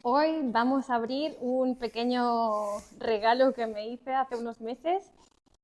Hoy vamos a abrir un pequeño regalo que me hice hace unos meses.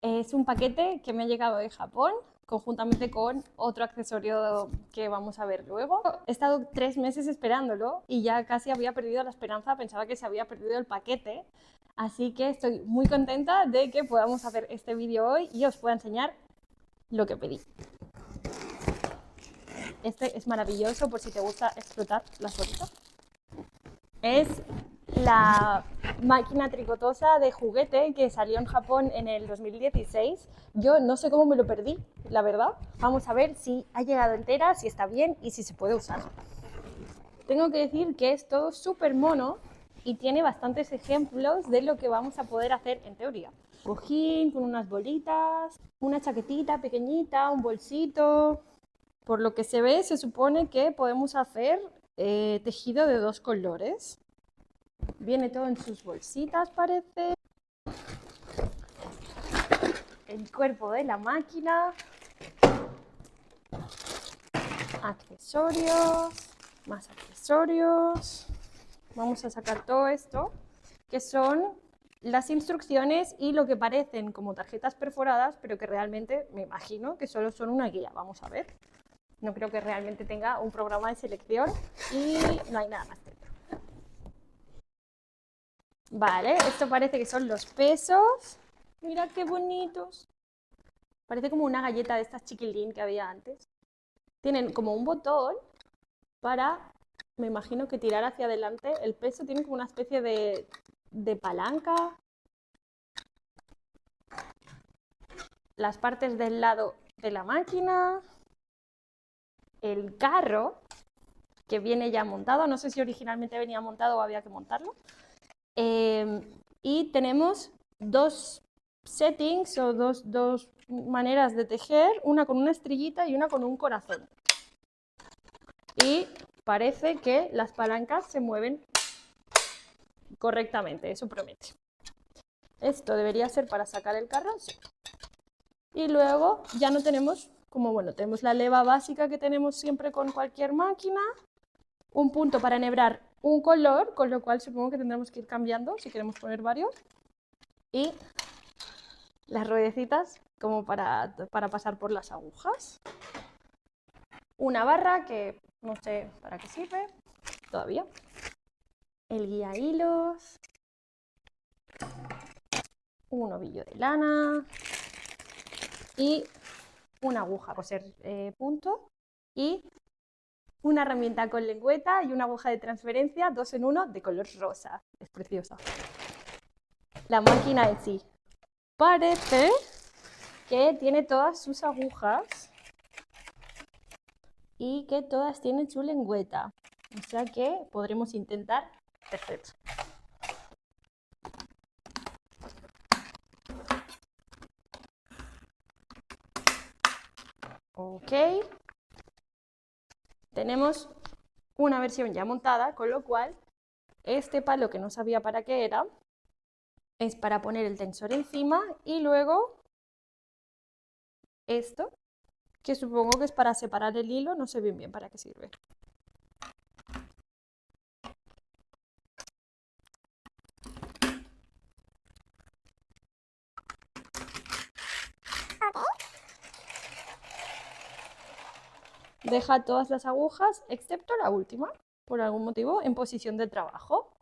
Es un paquete que me ha llegado de Japón, conjuntamente con otro accesorio que vamos a ver luego. He estado 3 meses esperándolo y ya casi había perdido la esperanza, pensaba que se había perdido el paquete. Así que estoy muy contenta de que podamos hacer este vídeo hoy y os pueda enseñar lo que pedí. Este es maravilloso por si te gusta explotar las bolitas. Es la máquina tricotosa de juguete que salió en Japón en el 2016. Yo no sé cómo me lo perdí, la verdad. Vamos a ver si ha llegado entera, si está bien y si se puede usar. Tengo que decir que es todo súper mono y tiene bastantes ejemplos de lo que vamos a poder hacer en teoría. Cojín con unas bolitas, una chaquetita pequeñita, un bolsito. Por lo que se ve, se supone que podemos hacer tejido de 2 colores. Viene todo en sus bolsitas, parece. El cuerpo de la máquina. Accesorios. Más accesorios. Vamos a sacar todo esto, que son las instrucciones y lo que parecen como tarjetas perforadas, pero que realmente me imagino que solo son una guía. Vamos a ver. No creo que realmente tenga un programa de selección y no hay nada más dentro. Vale, esto parece que son los pesos. Mira qué bonitos. Parece como una galleta de estas chiquilín que había antes. Tienen como un botón para, me imagino que tirar hacia adelante. El peso tiene como una especie de palanca. Las partes del lado de la máquina. El carro, que viene ya montado. No sé si originalmente venía montado o había que montarlo. Y tenemos dos settings o dos maneras de tejer, una con una estrellita y una con un corazón. Y parece que las palancas se mueven correctamente, eso promete. Esto debería ser para sacar el carro, sí. Y luego ya no tenemos, como bueno, tenemos la leva básica que tenemos siempre con cualquier máquina, un punto para enhebrar un color, con lo cual supongo que tendremos que ir cambiando si queremos poner varios, y las ruedecitas como para pasar por las agujas. Una barra que no sé para qué sirve todavía. El guía hilos. Un ovillo de lana. Y una aguja a coser punto. Y una herramienta con lengüeta y una aguja de transferencia 2 en 1 de color rosa. Es preciosa. La máquina en sí parece que tiene todas sus agujas y que todas tienen su lengüeta. O sea que podremos intentar tejer. Ok. Tenemos una versión ya montada, con lo cual este palo que no sabía para qué era, es para poner el tensor encima y luego esto, que supongo que es para separar el hilo, no sé bien para qué sirve. Deja todas las agujas, excepto la última, por algún motivo, en posición de trabajo.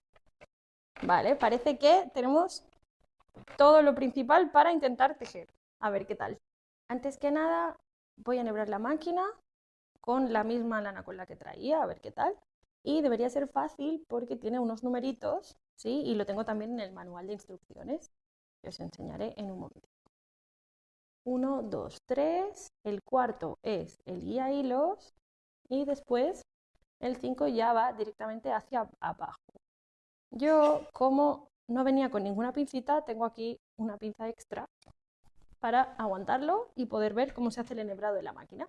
Vale, parece que tenemos todo lo principal para intentar tejer. A ver qué tal. Antes que nada, voy a enhebrar la máquina con la misma lana con la que traía, a ver qué tal. Y debería ser fácil porque tiene unos numeritos, ¿sí? Y lo tengo también en el manual de instrucciones, que os enseñaré en un momento. 1, 2, 3, el cuarto es el guía hilos y después el 5 ya va directamente hacia abajo. Yo, como no venía con ninguna pincita, tengo aquí una pinza extra para aguantarlo y poder ver cómo se hace el enhebrado de la máquina.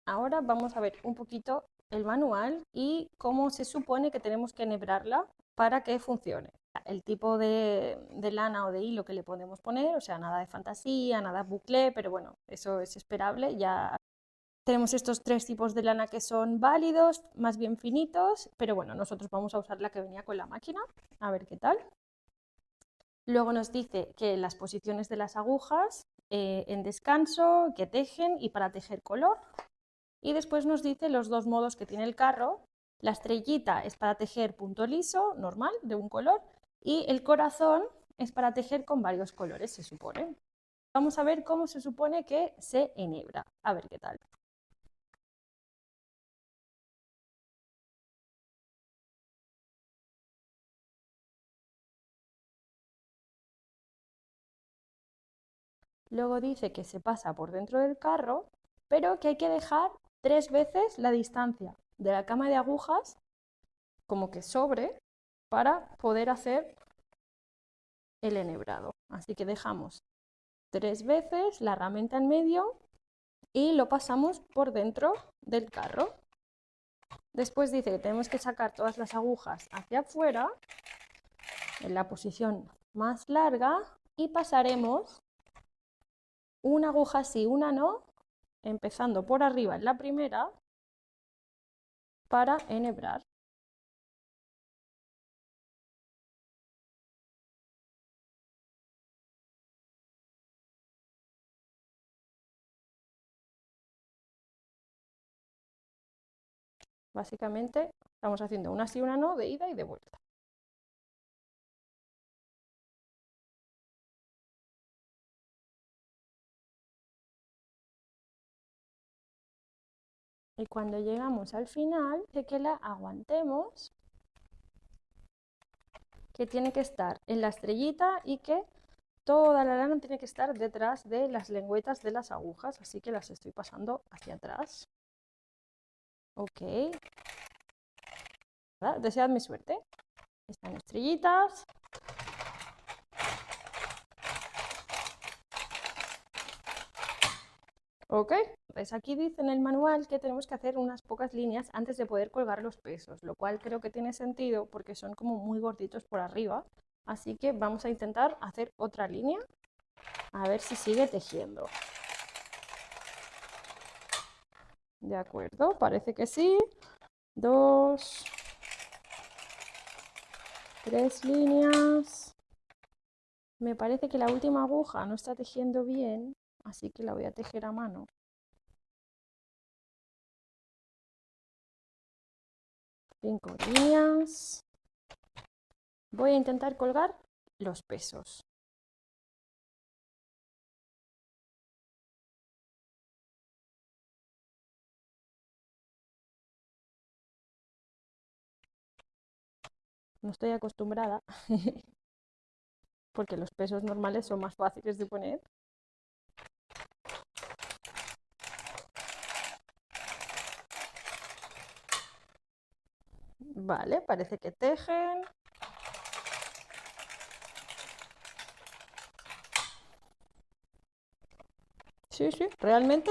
Ahora vamos a ver un poquito el manual y cómo se supone que tenemos que enhebrarla para que funcione. El tipo de lana o de hilo que le podemos poner, o sea, nada de fantasía, nada bucle, pero bueno, eso es esperable. Ya Tenemos estos tres tipos de lana que son válidos, más bien finitos, pero bueno, nosotros vamos a usar la que venía con la máquina, a ver qué tal. Luego nos dice que las posiciones de las agujas en descanso, que tejen y para tejer color. Y después nos dice los dos modos que tiene el carro. La estrellita es para tejer punto liso, normal, de un color, y el corazón es para tejer con varios colores, se supone. Vamos a ver cómo se supone que se enhebra, a ver qué tal. Luego dice que se pasa por dentro del carro, pero que hay que dejar 3 veces la distancia de la cama de agujas, como que sobre, para poder hacer el enhebrado. Así que dejamos 3 veces la herramienta en medio y lo pasamos por dentro del carro. Después dice que tenemos que sacar todas las agujas hacia afuera, en la posición más larga, y pasaremos una aguja sí, una no, empezando por arriba en la primera, para enhebrar. Básicamente estamos haciendo una sí, una no, de ida y de vuelta. Y cuando llegamos al final, de que la aguantemos, que tiene que estar en la estrellita y que toda la lana tiene que estar detrás de las lengüetas de las agujas, así que las estoy pasando hacia atrás. Ok. Deseadme suerte. Están estrellitas. Ok, pues aquí dice en el manual que tenemos que hacer unas pocas líneas antes de poder colgar los pesos, lo cual creo que tiene sentido porque son como muy gorditos por arriba. Así que vamos a intentar hacer otra línea, a ver si sigue tejiendo. De acuerdo, parece que sí. 2, 3 líneas. Me parece que la última aguja no está tejiendo bien, así que la voy a tejer a mano. 5 líneas. Voy a intentar colgar los pesos. No estoy acostumbrada porque los pesos normales son más fáciles de poner. Vale, parece que tejen. Sí, sí, realmente.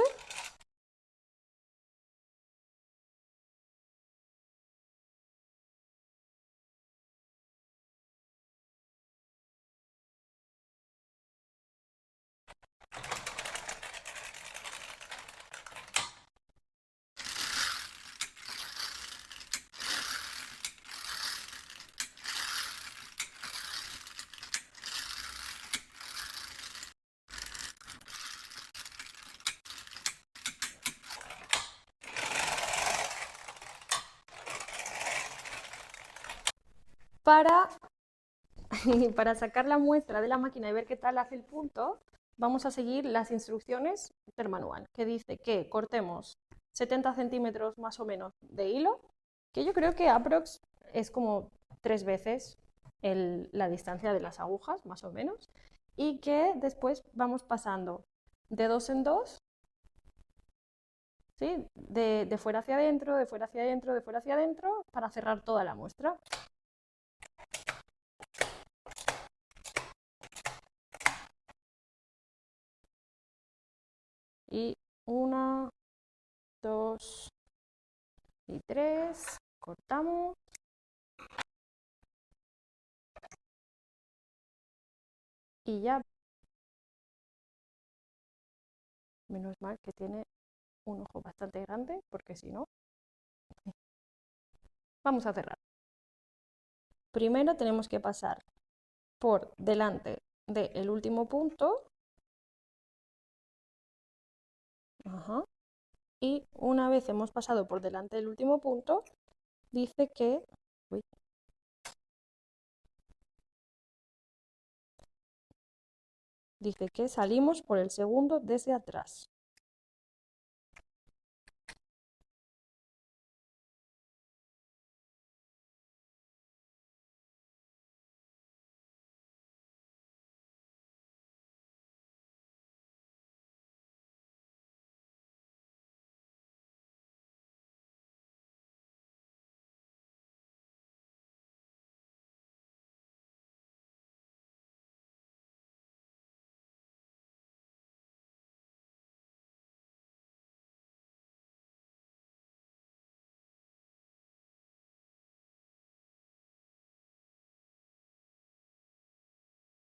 Para, para sacar la muestra de la máquina y ver qué tal hace el punto, vamos a seguir las instrucciones del manual, que dice que cortemos 70 centímetros más o menos de hilo, que yo creo que aprox es como 3 veces la distancia de las agujas, más o menos, y que después vamos pasando de 2 en 2, ¿sí? De fuera hacia adentro, de fuera hacia adentro, de fuera hacia adentro, para cerrar toda la muestra. Y 1, 2 y 3, cortamos. Y ya, menos mal que tiene un ojo bastante grande, porque si no, vamos a cerrar. Primero tenemos que pasar por delante del último punto. Ajá. Y una vez hemos pasado por delante del último punto, dice que... Uy. Dice que salimos por el segundo desde atrás.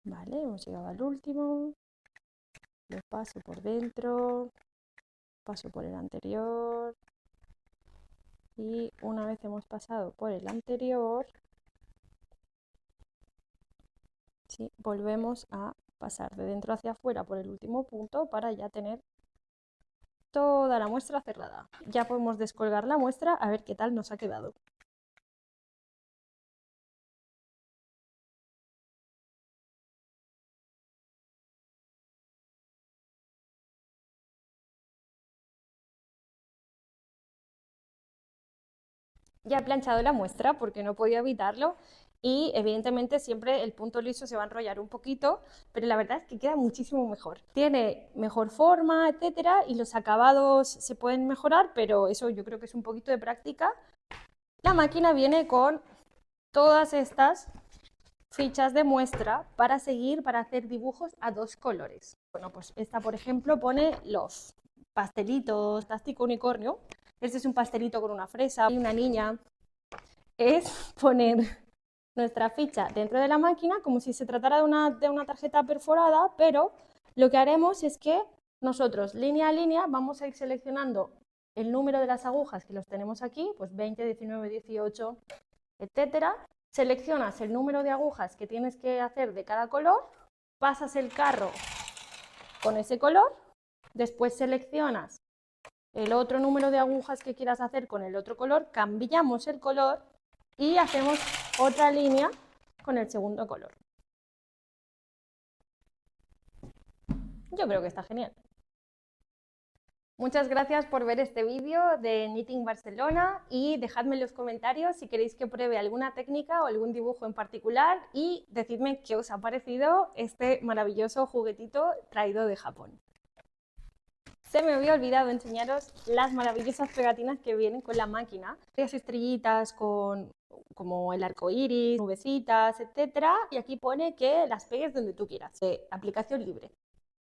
Vale, hemos llegado al último. Lo paso por dentro, paso por el anterior. Y una vez hemos pasado por el anterior, ¿sí? Volvemos a pasar de dentro hacia afuera por el último punto para ya tener toda la muestra cerrada. Ya podemos descolgar la muestra a ver qué tal nos ha quedado. Ya he planchado la muestra porque no podía evitarlo y evidentemente siempre el punto liso se va a enrollar un poquito, pero la verdad es que queda muchísimo mejor. Tiene mejor forma, etcétera, y los acabados se pueden mejorar, pero eso yo creo que es un poquito de práctica. La máquina viene con todas estas fichas de muestra para seguir, para hacer dibujos a 2 colores. Bueno, pues esta, por ejemplo, pone los pastelitos, Fantástico Unicornio. Este es un pastelito con una fresa y una niña. Es poner nuestra ficha dentro de la máquina como si se tratara de una tarjeta perforada, pero lo que haremos es que nosotros, línea a línea, vamos a ir seleccionando el número de las agujas que los tenemos aquí, pues 20, 19, 18, etcétera. Seleccionas el número de agujas que tienes que hacer de cada color, pasas el carro con ese color, después seleccionas el otro número de agujas que quieras hacer con el otro color, cambiamos el color y hacemos otra línea con el segundo color. Yo creo que está genial. Muchas gracias por ver este vídeo de Knitting Barcelona y dejadme en los comentarios si queréis que pruebe alguna técnica o algún dibujo en particular y decidme qué os ha parecido este maravilloso juguetito traído de Japón. Se me había olvidado enseñaros las maravillosas pegatinas que vienen con la máquina. Varias estrellitas con como el arco iris, nubecitas, etcétera. Y aquí pone que las pegues donde tú quieras, de aplicación libre.